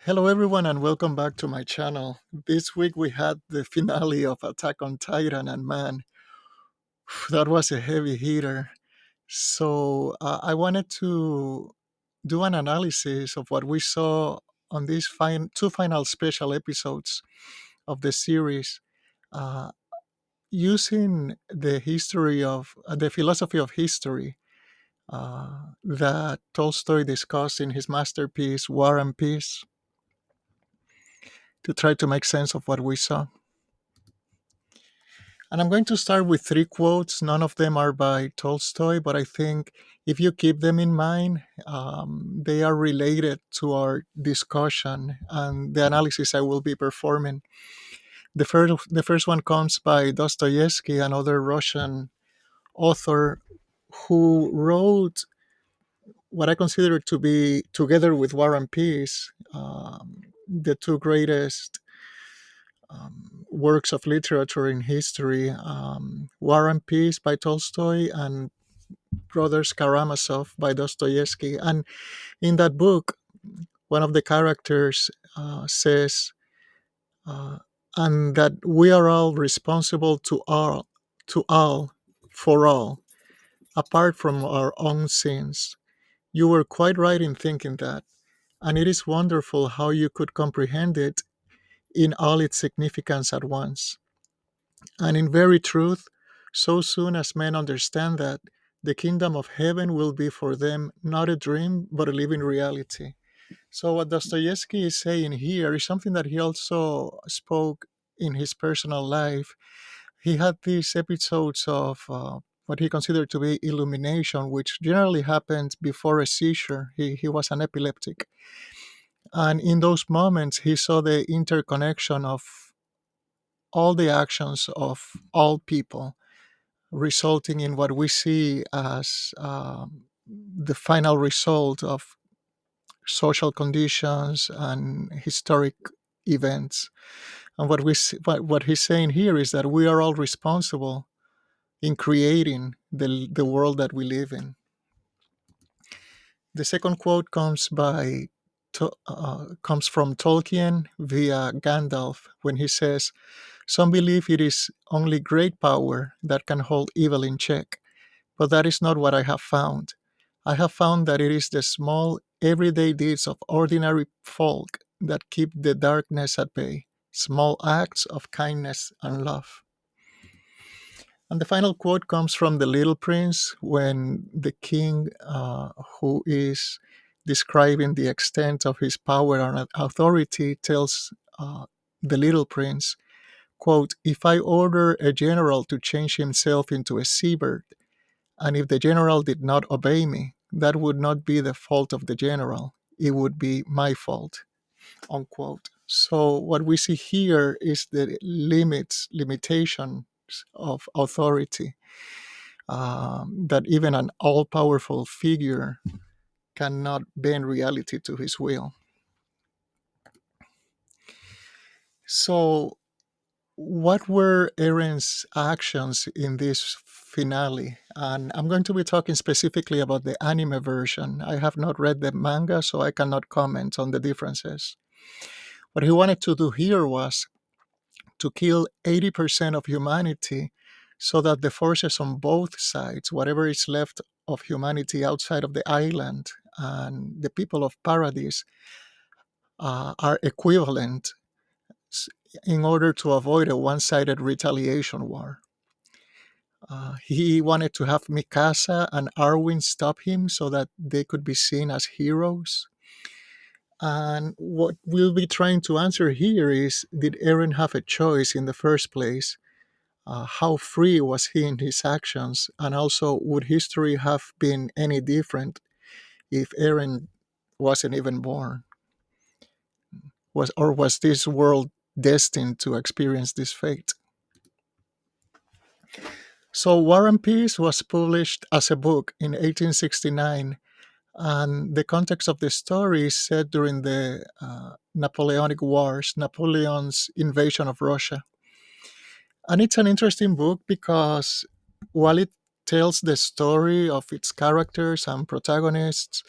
Hello, everyone, and welcome back to my channel. This week we had the finale of Attack on Titan, and man, that was a heavy hitter. So I wanted to do an analysis of what we saw on these two final special episodes of the series, uh, using the history of the philosophy of history that Tolstoy discussed in his masterpiece War and Peace, to try to make sense of what we saw. And I'm going to start with three quotes. None of them are by Tolstoy, but I think if you keep them in mind, they are related to our discussion and the analysis I will be performing. The first one comes by Dostoevsky, another Russian author who wrote what I consider to be, together with War and Peace, the two greatest works of literature in history, War and Peace by Tolstoy and Brothers Karamazov by Dostoevsky. And in that book, one of the characters says, uh, and that we are all responsible to all, for all, apart from our own sins. You were quite right in thinking that, and it is wonderful how you could comprehend it in all its significance at once. And in very truth, so soon as men understand that, the kingdom of heaven will be for them not a dream, but a living reality. So, what Dostoevsky is saying here is something that he also spoke in his personal life. He had these episodes of what he considered to be illumination, which generally happened before a seizure. He was an epileptic. And in those moments, he saw the interconnection of all the actions of all people, resulting in what we see as the final result of social conditions and historic events. And what he's saying here is that we are all responsible in creating the world that we live in. The second quote comes from Tolkien via Gandalf when he says, "Some believe it is only great power that can hold evil in check. But that is not what I have found. I have found that it is the small, everyday deeds of ordinary folk that keep the darkness at bay, small acts of kindness and love." And the final quote comes from The Little Prince when the king, who is describing the extent of his power and authority, tells the little prince, quote, "If I order a general to change himself into a seabird, and if the general did not obey me, that would not be the fault of the general. It would be my fault," unquote. So what we see here is the limitations of authority, that even an all-powerful figure cannot bend reality to his will. So what were Eren's actions in this finale? And I'm going to be talking specifically about the anime version. I have not read the manga, so I cannot comment on the differences. What he wanted to do here was to kill 80% of humanity so that the forces on both sides, whatever is left of humanity outside of the island and the people of Paradise, are equivalent, s- in order to avoid a one sided retaliation war. He wanted to have Mikasa and Arwen stop him so that they could be seen as heroes. And what we'll be trying to answer here is, did Eren have a choice in the first place? How free was he in his actions? And also, would history have been any different if Eren wasn't even born? Was this world destined to experience this fate? So War and Peace was published as a book in 1869, and the context of the story is set during the Napoleonic Wars, Napoleon's invasion of Russia. And it's an interesting book because while it tells the story of its characters and protagonists,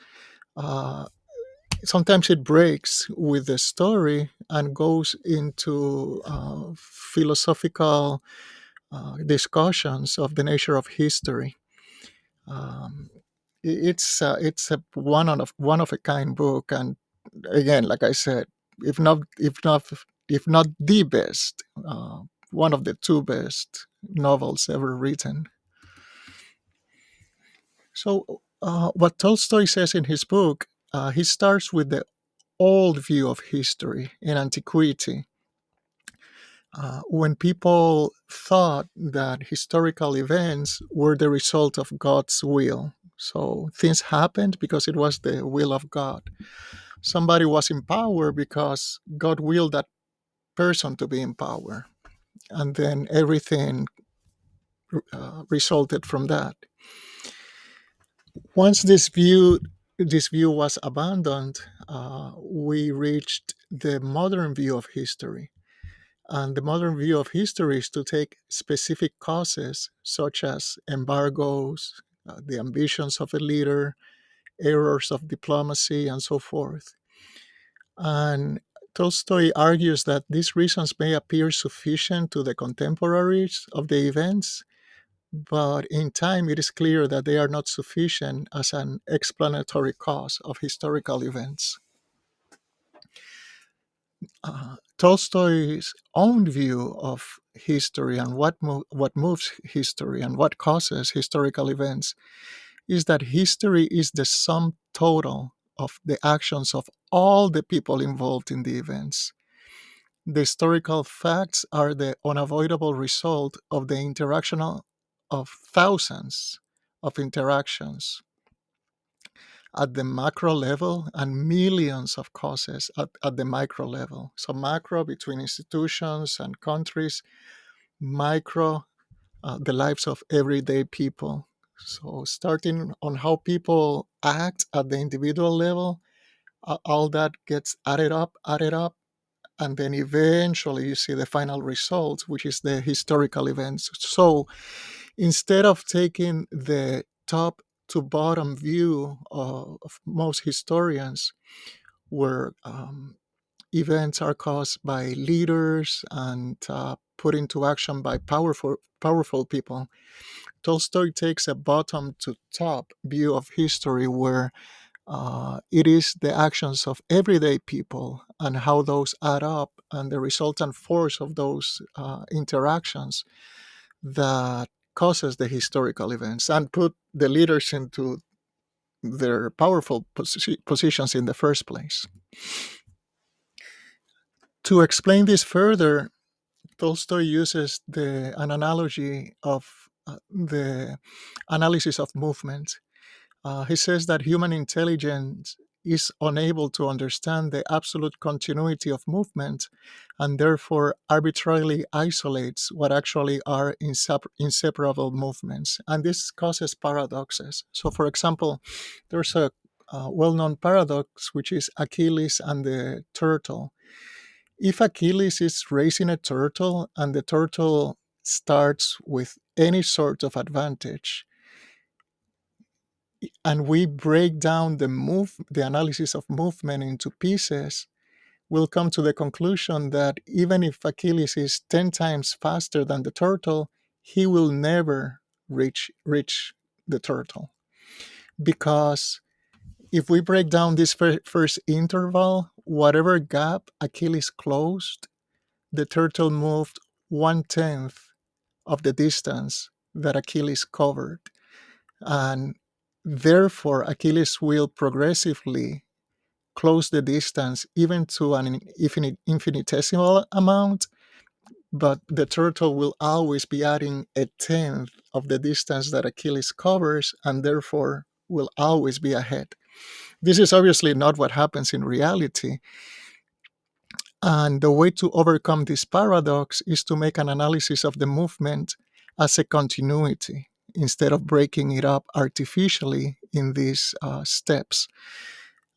uh, sometimes it breaks with the story and goes into philosophical discussions of the nature of history. Um, it's a one of a kind book, and again, like I said, if not the best, one of the two best novels ever written. So, what Tolstoy says in his book, he starts with the old view of history in antiquity, when people thought that historical events were the result of God's will. So things happened because it was the will of God. Somebody was in power because God willed that person to be in power. And then everything resulted from that. Once this view was abandoned, we reached the modern view of history. And the modern view of history is to take specific causes, such as embargoes, the ambitions of a leader, errors of diplomacy, and so forth. And Tolstoy argues that these reasons may appear sufficient to the contemporaries of the events, but in time it is clear that they are not sufficient as an explanatory cause of historical events. Tolstoy's own view of history and what moves history and what causes historical events is that history is the sum total of the actions of all the people involved in the events. The historical facts are the unavoidable result of the interaction of thousands of interactions at the macro level and millions of causes at the micro level. So, macro between institutions and countries, micro, the lives of everyday people. So, starting on how people act at the individual level, all that gets added up, and then eventually you see the final result, which is the historical events. So, instead of taking the top to bottom view of most historians, where events are caused by leaders and put into action by powerful people, Tolstoy takes a bottom to top view of history where it is the actions of everyday people and how those add up and the resultant force of those interactions that causes the historical events and put the leaders into their powerful positions in the first place. To explain this further, Tolstoy uses an analogy of the analysis of movement. He says that human intelligence is unable to understand the absolute continuity of movement and therefore arbitrarily isolates what actually are inseparable movements. And this causes paradoxes. So, for example, there's a well known paradox, which is Achilles and the turtle. If Achilles is racing a turtle and the turtle starts with any sort of advantage, and we break down the analysis of movement into pieces, we'll come to the conclusion that even if Achilles is 10 times faster than the turtle, he will never reach the turtle. Because if we break down this first interval, whatever gap Achilles closed, the turtle moved 1/10 of the distance that Achilles covered. And therefore, Achilles will progressively close the distance even to an infinitesimal amount, but the turtle will always be adding 1/10 of the distance that Achilles covers and therefore will always be ahead. This is obviously not what happens in reality. And the way to overcome this paradox is to make an analysis of the movement as a continuity instead of breaking it up artificially in these steps.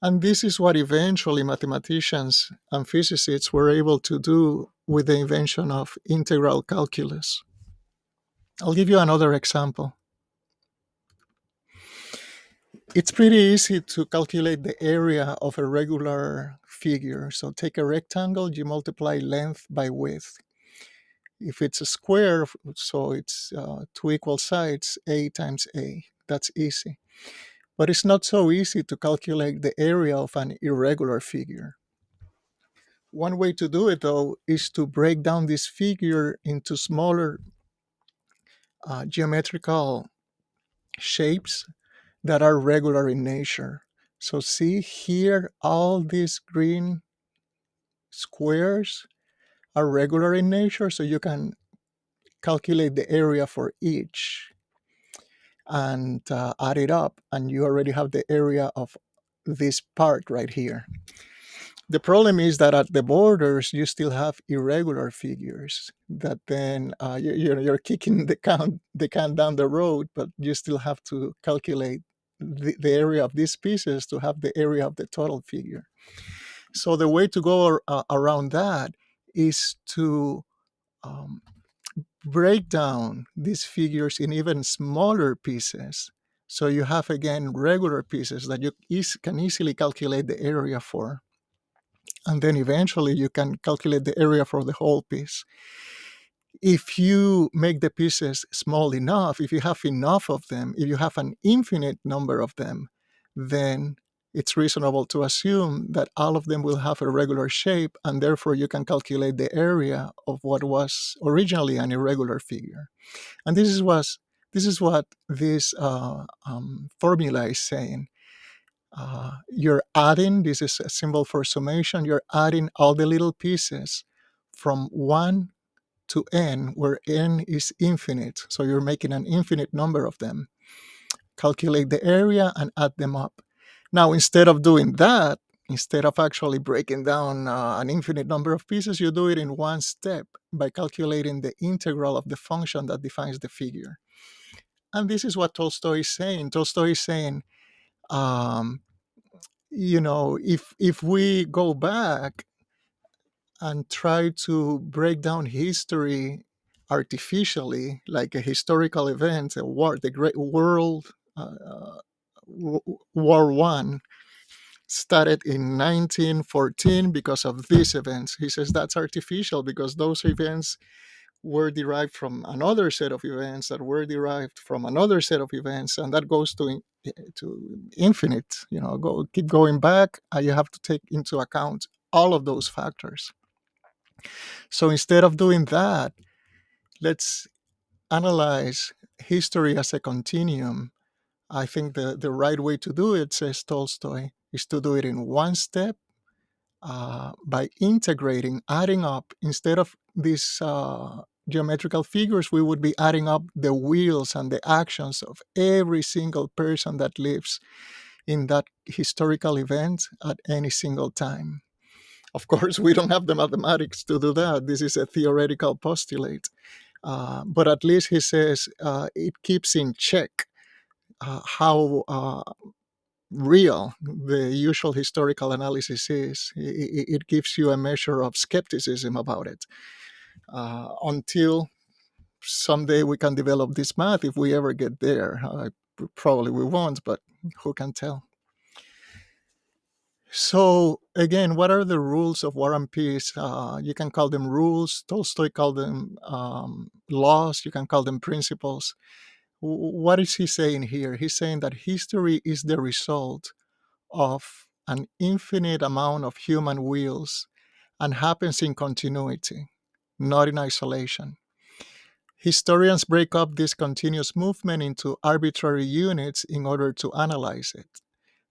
And this is what eventually mathematicians and physicists were able to do with the invention of integral calculus. I'll give you another example. It's pretty easy to calculate the area of a regular figure. So take a rectangle, you multiply length by width. If it's a square, so it's two equal sides, a times a. That's easy. But it's not so easy to calculate the area of an irregular figure. One way to do it, though, is to break down this figure into smaller geometrical shapes that are regular in nature. So, see here, all these green squares are regular in nature, so you can calculate the area for each and add it up, and you already have the area of this part right here. The problem is that at the borders, you still have irregular figures that then you're kicking the can down the road, but you still have to calculate the area of these pieces to have the area of the total figure. So the way to go around that is to um, break down these figures in even smaller pieces. So you have again regular pieces that you can easily calculate the area for, and then eventually you can calculate the area for the whole piece. If you make the pieces small enough, if you have enough of them, if you have an infinite number of them, then it's reasonable to assume that all of them will have a regular shape, and therefore you can calculate the area of what was originally an irregular figure. And this is what this formula is saying. You're adding, this is a symbol for summation, you're adding all the little pieces from 1 to n, where n is infinite. So you're making an infinite number of them. Calculate the area and add them up. Now, instead of doing that, instead of actually breaking down an infinite number of pieces, you do it in one step by calculating the integral of the function that defines the figure. And this is what Tolstoy is saying. Tolstoy is saying, um, if we go back and try to break down history artificially, like a historical event, a war, the Great World War One started in 1914 because of these events. He says that's artificial because those events were derived from another set of events that were derived from another set of events, and that goes to infinite. Keep going back, and you have to take into account all of those factors. So instead of doing that, let's analyze history as a continuum. I think the right way to do it, says Tolstoy, is to do it in one step, by integrating, adding up. Instead of these geometrical figures, we would be adding up the wills and the actions of every single person that lives in that historical event at any single time. Of course, we don't have the mathematics to do that. This is a theoretical postulate. But at least he says it keeps in check how real the usual historical analysis is. It gives you a measure of skepticism about it, until someday we can develop this math, if we ever get there. Probably we won't, but who can tell? So again, what are the rules of War and Peace? You can call them rules. Tolstoy called them laws. You can call them principles. What is he saying here? He's saying that history is the result of an infinite amount of human wills and happens in continuity, not in isolation. Historians break up this continuous movement into arbitrary units in order to analyze it.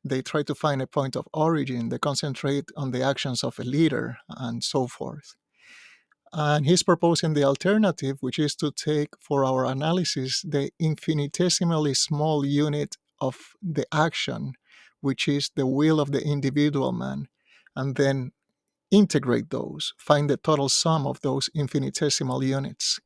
They try to find a point of origin, they concentrate on the actions of a leader, and so forth. And he's proposing the alternative, which is to take for our analysis the infinitesimally small unit of the action, which is the will of the individual man, and then integrate those, find the total sum of those infinitesimal units.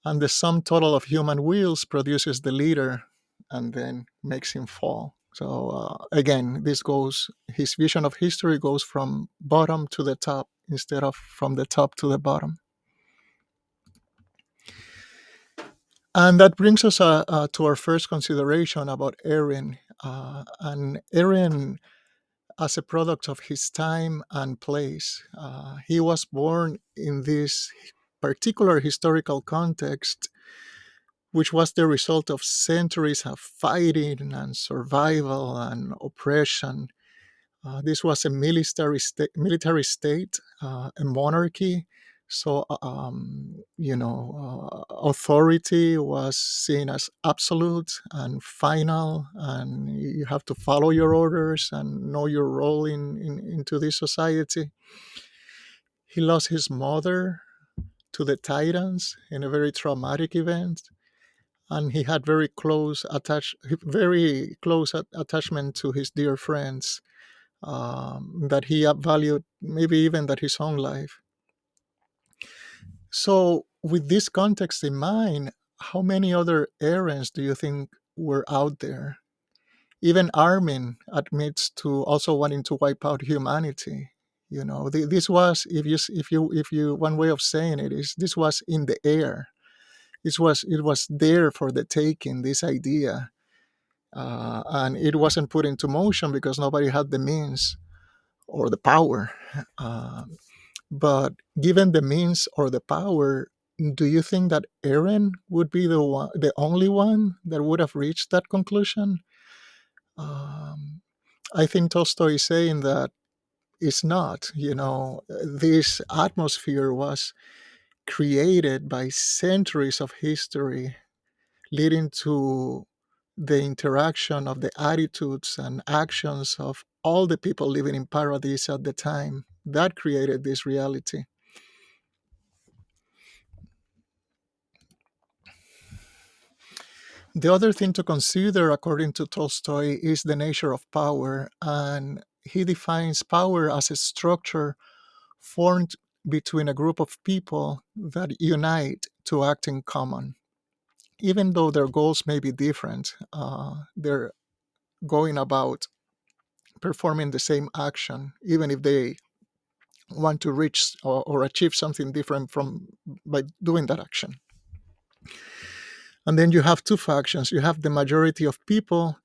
And the sum total of human wills produces the leader and then makes him fall. So again, his vision of history goes from bottom to the top instead of from the top to the bottom. And that brings us to our first consideration about Eren. and Eren, as a product of his time and place, he was born in this particular historical context, which was the result of centuries of fighting and survival and oppression. This was a military state, a monarchy. So, authority was seen as absolute and final, and you have to follow your orders and know your role into this society. He lost his mother to the Titans in a very traumatic event, and he had very close attachment to his dear friends, that he valued maybe even that his own life. So, with this context in mind, how many other errands do you think were out there? Even Armin admits to also wanting to wipe out humanity. This was, if you, one way of saying it is, this was in the air. It was there for the taking. This idea, and it wasn't put into motion because nobody had the means or the power. Uh, but given the means or the power, do you think that Eren would be the only one that would have reached that conclusion? Um, I think Tolstoy is saying that it's not. This atmosphere was created by centuries of history, leading to the interaction of the attitudes and actions of all the people living in paradise at the time. That created this reality. The other thing to consider, according to Tolstoy, is the nature of power, and he defines power as a structure formed between a group of people that unite to act in common. Even though their goals may be different, they're going about performing the same action, even if they want to reach or achieve something different from by doing that action. And then you have two factions. You have the majority of people.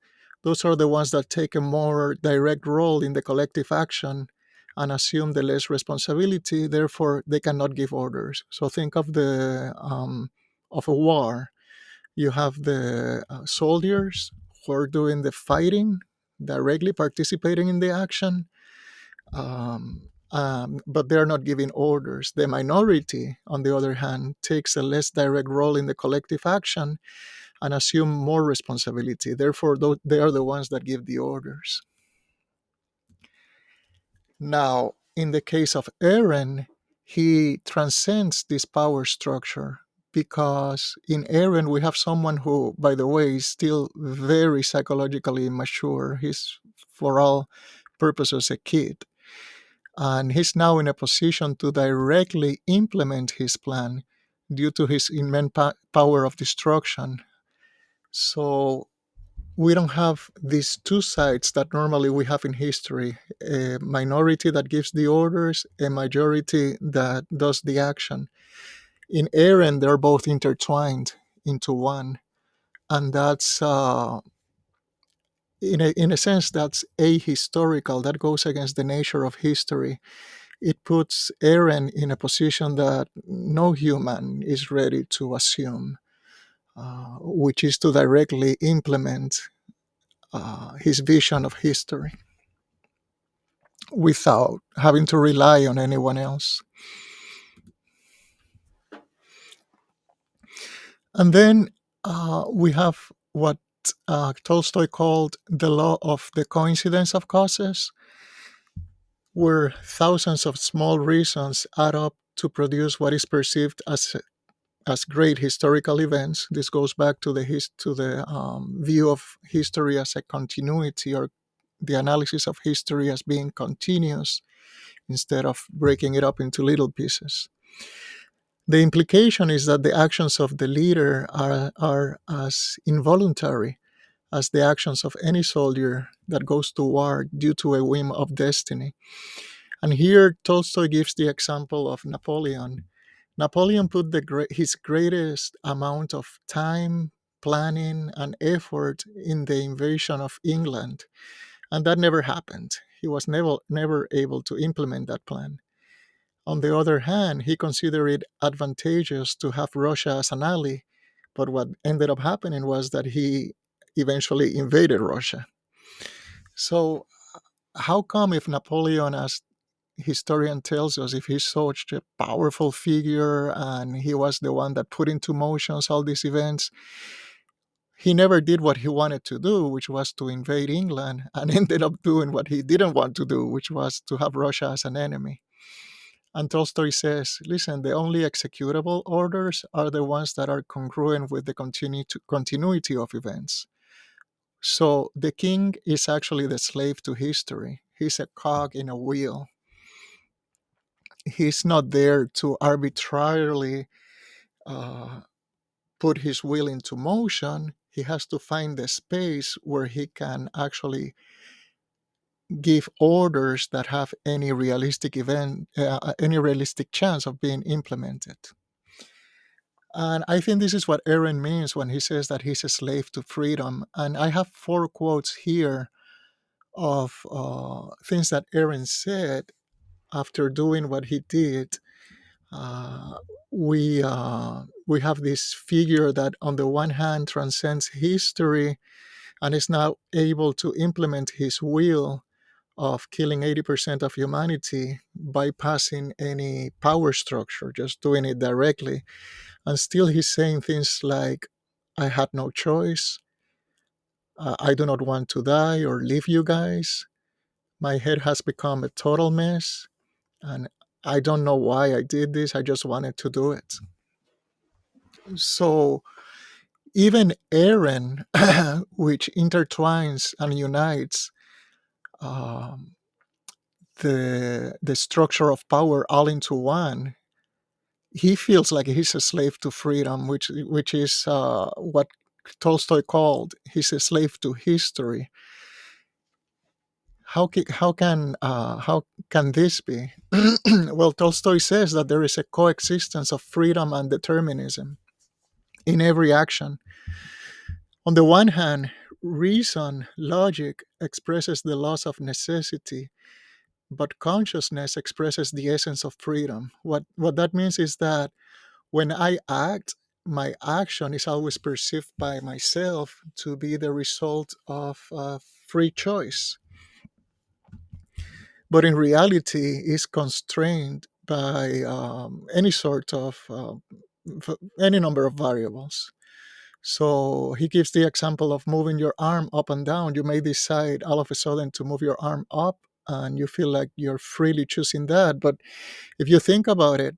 Those are the ones that take a more direct role in the collective action and assume the less responsibility. Therefore, they cannot give orders. So think of a war. You have the soldiers who are doing the fighting, directly participating in the action, but they're not giving orders. The minority, on the other hand, takes a less direct role in the collective action and assume more responsibility. Therefore, they are the ones that give the orders. Now, in the case of Eren, he transcends this power structure because in Eren we have someone who, by the way, is still very psychologically immature. He's, for all purposes, a kid. And he's now in a position to directly implement his plan due to his immense power of destruction. So we don't have these two sides that normally we have in history: a minority that gives the orders, a majority that does the action. In Eren, they're both intertwined into one. And that's, in a sense, that's ahistorical. That goes against the nature of history. It puts Eren in a position that no human is ready to assume, which is to directly implement his vision of history without having to rely on anyone else. And then we have what Tolstoy called the law of the coincidence of causes, where thousands of small reasons add up to produce what is perceived as great historical events. This goes back to the view of history as a continuity, or the analysis of history as being continuous instead of breaking it up into little pieces. The implication is that the actions of the leader are as involuntary as the actions of any soldier that goes to war due to a whim of destiny. And here Tolstoy gives the example of Napoleon. Napoleon put his greatest amount of time, planning and effort in the invasion of England, and that never happened. He was never able to implement that plan. On the other hand, he considered it advantageous to have Russia as an ally, but what ended up happening was that he eventually invaded Russia. So, how come if Napoleon, as historian tells us, if he's such a powerful figure and he was the one that put into motions all these events, he never did what he wanted to do, which was to invade England, and ended up doing what he didn't want to do, which was to have Russia as an enemy? And Tolstoy says, listen, the only executable orders are the ones that are congruent with the continuity of events. So the king is actually the slave to history. He's a cog in a wheel. He's not there to arbitrarily uh, put his will into motion. He has to find the space where he can actually give orders that have any realistic chance of being implemented. And I think this is what Eren means when he says that he's a slave to freedom. And I have four quotes here of things that Eren said after doing what he did. Uh, we have this figure that, on the one hand, transcends history and is now able to implement his will of killing 80% of humanity, bypassing any power structure, just doing it directly. And still, he's saying things like, I had no choice. I do not want to die or leave you guys. My head has become a total mess. And I don't know why I did this. I just wanted to do it. So even Eren, which intertwines and unites um, the structure of power all into one, he feels like he's a slave to freedom, which is what Tolstoy called he's a slave to history. How can this be? Well, Tolstoy says that there is a coexistence of freedom and determinism in every action. On the one hand, reason, logic expresses the laws of necessity, but consciousness expresses the essence of freedom. What that means is that when I act, my action is always perceived by myself to be the result of free choice, but in reality is constrained by any sort of any number of variables. So he gives the example of moving your arm up and down. You may decide all of a sudden to move your arm up, and you feel like you're freely choosing that. But if you think about it,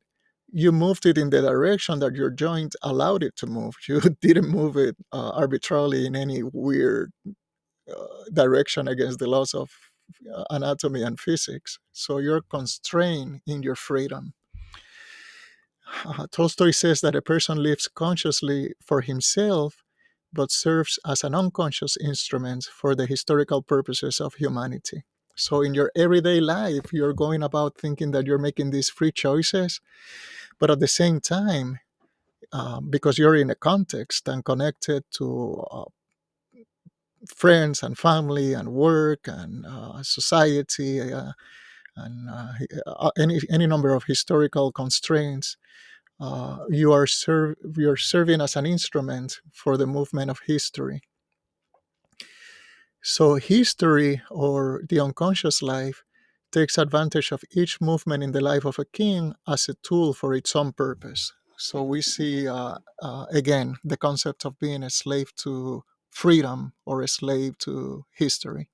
you moved it in the direction that your joint allowed it to move. You didn't move it arbitrarily in any weird direction against the laws of anatomy and physics. So you're constrained in your freedom. Tolstoy says that a person lives consciously for himself, but serves as an unconscious instrument for the historical purposes of humanity. So in your everyday life, you're going about thinking that you're making these free choices, but at the same time, because you're in a context and connected to friends and family and work and society and any number of historical constraints, you're serving as an instrument for the movement of history. So history, or the unconscious life, takes advantage of each movement in the life of a king as a tool for its own purpose. So we see again the concept of being a slave to freedom or a slave to history.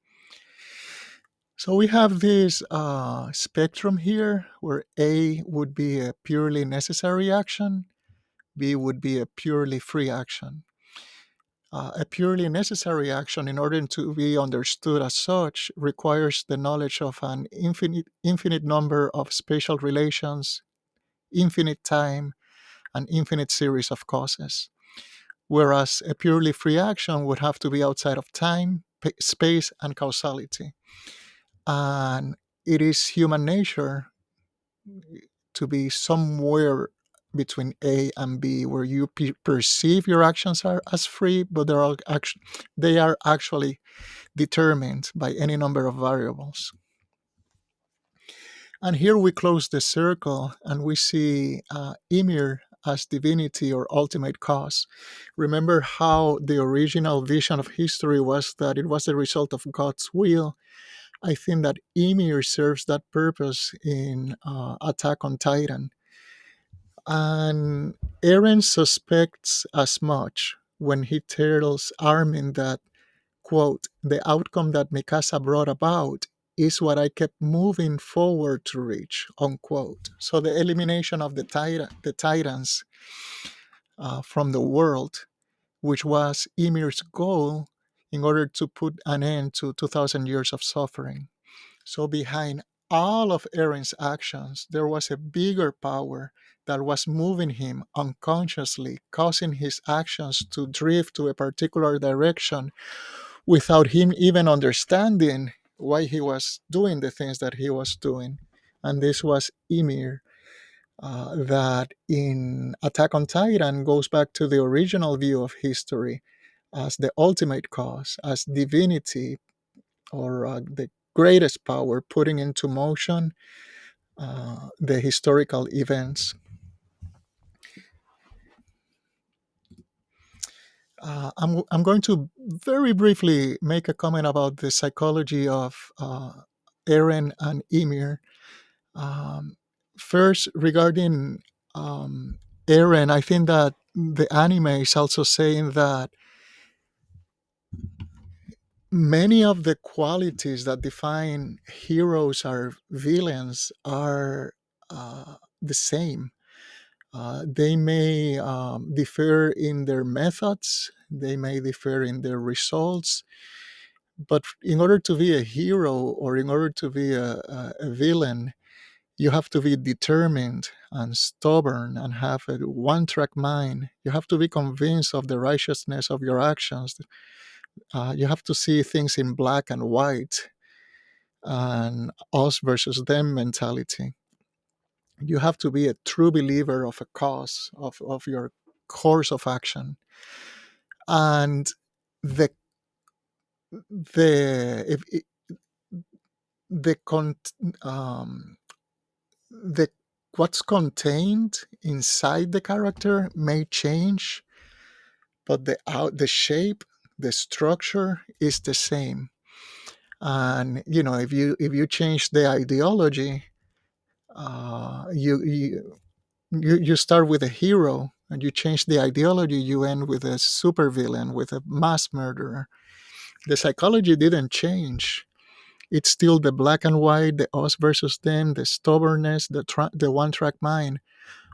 So we have this spectrum here where A would be a purely necessary action, B would be a purely free action. A purely necessary action, in order to be understood as such, requires the knowledge of an infinite number of spatial relations, infinite time, and infinite series of causes. Whereas a purely free action would have to be outside of time, space, and causality. And it is human nature to be somewhere between A and B, where you perceive your actions are as free, but they are actually determined by any number of variables. And here we close the circle and we see Ymir as divinity or ultimate cause. Remember how the original vision of history was that it was the result of God's will. I think that Ymir serves that purpose in Attack on Titan. And Eren suspects as much when he tells Armin that, quote, the outcome that Mikasa brought about is what I kept moving forward to reach, unquote. So the elimination of the Titans from the world, which was Ymir's goal in order to put an end to 2,000 years of suffering. So behind all of Eren's actions, there was a bigger power that was moving him unconsciously, causing his actions to drift to a particular direction without him even understanding why he was doing the things that he was doing. And this was Ymir, that in Attack on Titan goes back to the original view of history as the ultimate cause, as divinity, or the greatest power putting into motion the historical events. I'm going to very briefly make a comment about the psychology of Eren and Ymir. Um, First, regarding um, Eren, I think that the anime is also saying that many of the qualities that define heroes or villains are the same. They may differ in their methods, they may differ in their results, but in order to be a hero or in order to be a villain, you have to be determined and stubborn and have a one track mind. You have to be convinced of the righteousness of your actions. You have to see things in black and white, and us versus them mentality. You have to be a true believer of a cause, of your course of action. And the the if it- the con the what's contained inside the character may change, but the shape, the structure is the same. And if you change the ideology, you start with a hero, and you change the ideology, you end with a supervillain, with a mass murderer. The psychology didn't change. It's still the black and white, the us versus them, the stubbornness, the one track mind.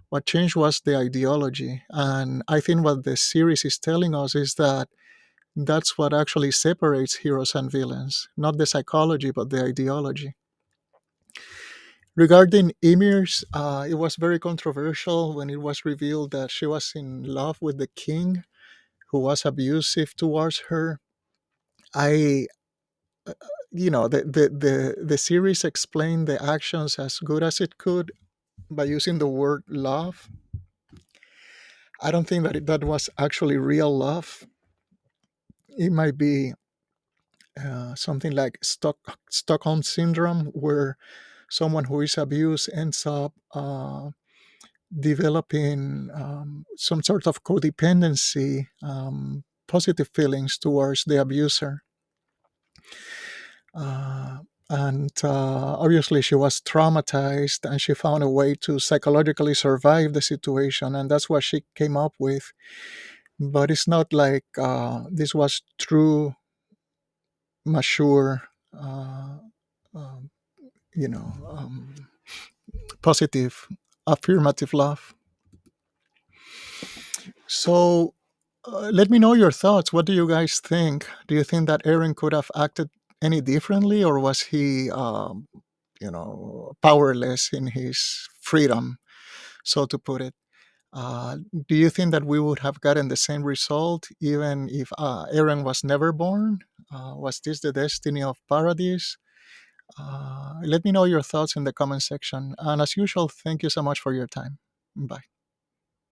What changed was the ideology. And I think what the series is telling us is that that's what actually separates heroes and villains, not the psychology, but the ideology. Regarding Emir's, it was very controversial when it was revealed that she was in love with the king, who was abusive towards her. I, the series explained the actions as good as it could by using the word love. I don't think that that was actually real love. It might be something like Stockholm syndrome, where someone who is abused ends up developing some sort of codependency, positive feelings towards the abuser. And obviously, she was traumatized, and she found a way to psychologically survive the situation, and that's what she came up with. But it's not like this was true, mature, uh, um, you know, um, positive, affirmative love. So let me know your thoughts. What do you guys think? Do you think that Aaron could have acted any differently, or was he, powerless in his freedom, so to put it? Do you think that we would have gotten the same result even if Aaron was never born? Was this the destiny of Paradise? Let me know your thoughts in the comment section. And as usual, thank you so much for your time. Bye.